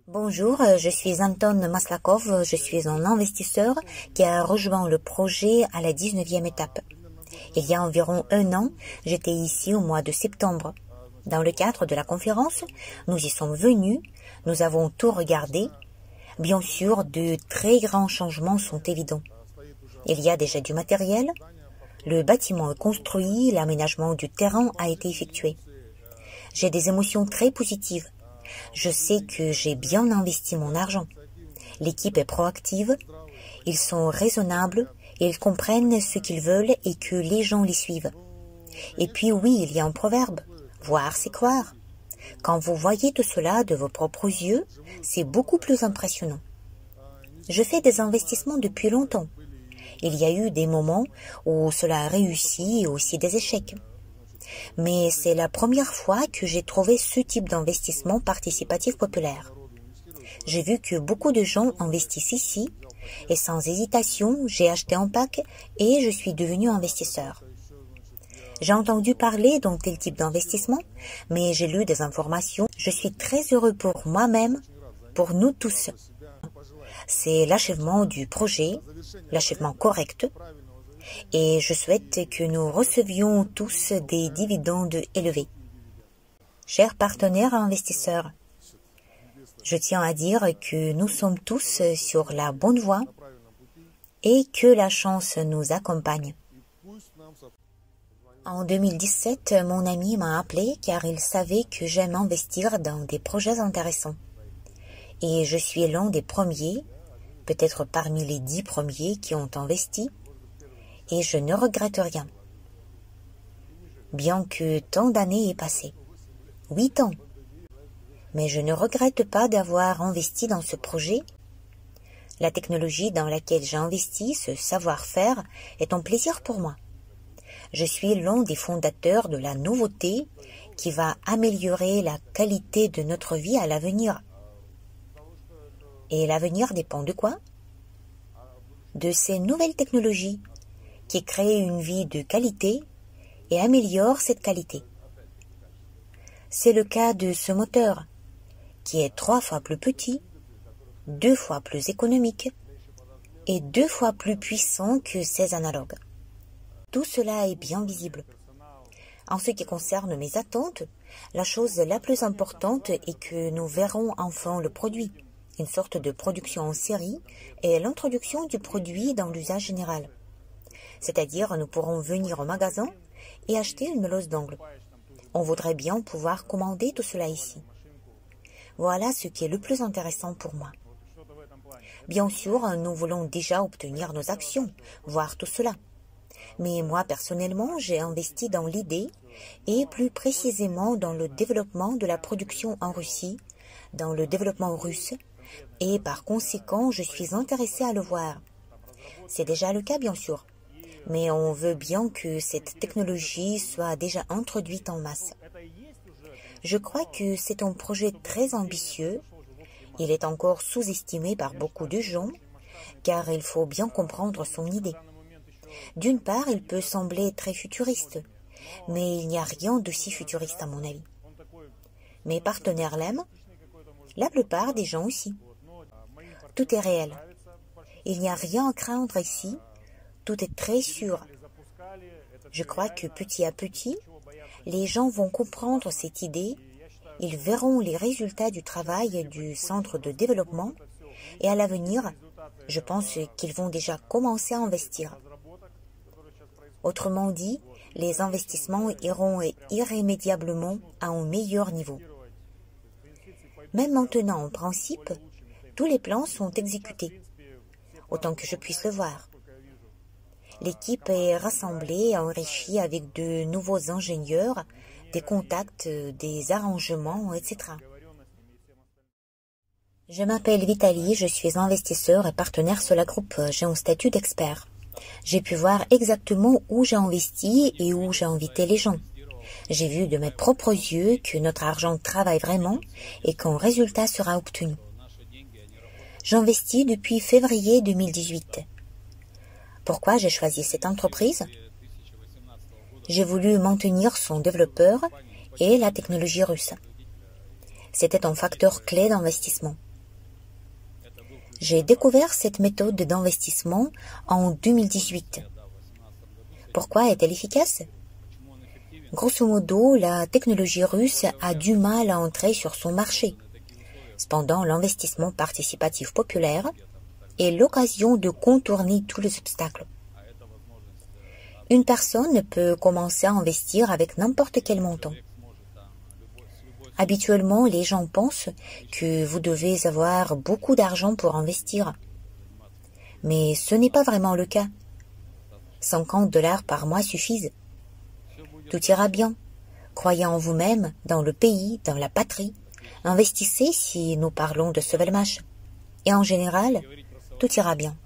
Bonjour, je suis Anton Maslakov, je suis un investisseur qui a rejoint le projet à la 19e étape. Il y a environ un an, j'étais ici au mois de septembre. Dans le cadre de la conférence, nous y sommes venus, nous avons tout regardé. Bien sûr, de très grands changements sont évidents. Il y a déjà du matériel, le bâtiment est construit, l'aménagement du terrain a été effectué. J'ai des émotions très positives. Je sais que j'ai bien investi mon argent. L'équipe est proactive, ils sont raisonnables, ils comprennent ce qu'ils veulent et que les gens les suivent. Et puis oui, il y a un proverbe, voir c'est croire. Quand vous voyez tout cela de vos propres yeux, c'est beaucoup plus impressionnant. Je fais des investissements depuis longtemps. Il y a eu des moments où cela a réussi et aussi des échecs. Mais c'est la première fois que j'ai trouvé ce type d'investissement participatif populaire. J'ai vu que beaucoup de gens investissent ici et sans hésitation, j'ai acheté un pack et je suis devenu investisseur. J'ai entendu parler d'un tel type d'investissement, mais j'ai lu des informations. Je suis très heureux pour moi-même, pour nous tous. C'est l'achèvement du projet, l'achèvement correct. Et je souhaite que nous recevions tous des dividendes élevés. Chers partenaires investisseurs, je tiens à dire que nous sommes tous sur la bonne voie et que la chance nous accompagne. En 2017, mon ami m'a appelé car il savait que j'aime investir dans des projets intéressants. Et je suis l'un des premiers, peut-être parmi les 10 premiers qui ont investi, et je ne regrette rien. Bien que tant d'années aient passé, 8 ans, mais je ne regrette pas d'avoir investi dans ce projet. La technologie dans laquelle j'ai investi, ce savoir-faire, est un plaisir pour moi. Je suis l'un des fondateurs de la nouveauté qui va améliorer la qualité de notre vie à l'avenir. Et l'avenir dépend de quoi? De ces nouvelles technologies qui créent une vie de qualité et améliorent cette qualité. C'est le cas de ce moteur, qui est 3 fois plus petit, 2 fois plus économique et 2 fois plus puissant que ses analogues. Tout cela est bien visible. En ce qui concerne mes attentes, la chose la plus importante est que nous verrons enfin le produit, une sorte de production en série et l'introduction du produit dans l'usage général. C'est-à-dire, nous pourrons venir au magasin et acheter une meuleuse d'ongles. On voudrait bien pouvoir commander tout cela ici. Voilà ce qui est le plus intéressant pour moi. Bien sûr, nous voulons déjà obtenir nos actions, voir tout cela. Mais moi, personnellement, j'ai investi dans l'idée et plus précisément dans le développement de la production en Russie, dans le développement russe, et par conséquent, je suis intéressé à le voir. C'est déjà le cas, bien sûr. Mais on veut bien que cette technologie soit déjà introduite en masse. Je crois que c'est un projet très ambitieux. Il est encore sous-estimé par beaucoup de gens, car il faut bien comprendre son idée. D'une part, il peut sembler très futuriste, mais il n'y a rien de si futuriste à mon avis. Mes partenaires l'aiment, la plupart des gens aussi. Tout est réel. Il n'y a rien à craindre ici. Tout est très sûr. Je crois que petit à petit, les gens vont comprendre cette idée, ils verront les résultats du travail du centre de développement et à l'avenir, je pense qu'ils vont déjà commencer à investir. Autrement dit, les investissements iront irrémédiablement à un meilleur niveau. Même maintenant, en principe, tous les plans sont exécutés, autant que je puisse le voir. L'équipe est rassemblée et enrichie avec de nouveaux ingénieurs, des contacts, des arrangements, etc. Je m'appelle Vitali, je suis investisseur et partenaire Sola Group. J'ai un statut d'expert. J'ai pu voir exactement où j'ai investi et où j'ai invité les gens. J'ai vu de mes propres yeux que notre argent travaille vraiment et qu'un résultat sera obtenu. J'investis depuis février 2018. Pourquoi j'ai choisi cette entreprise? J'ai voulu maintenir son développeur et la technologie russe. C'était un facteur clé d'investissement. J'ai découvert cette méthode d'investissement en 2018. Pourquoi est-elle efficace? Grosso modo, la technologie russe a du mal à entrer sur son marché. Cependant, l'investissement participatif populaire est l'occasion de contourner tous les obstacles. Une personne peut commencer à investir avec n'importe quel montant. Habituellement, les gens pensent que vous devez avoir beaucoup d'argent pour investir. Mais ce n'est pas vraiment le cas. 50 $ par mois suffisent. Tout ira bien. Croyez en vous-même, dans le pays, dans la patrie. Investissez si nous parlons de Sovelmash. Et en général, tout ira bien.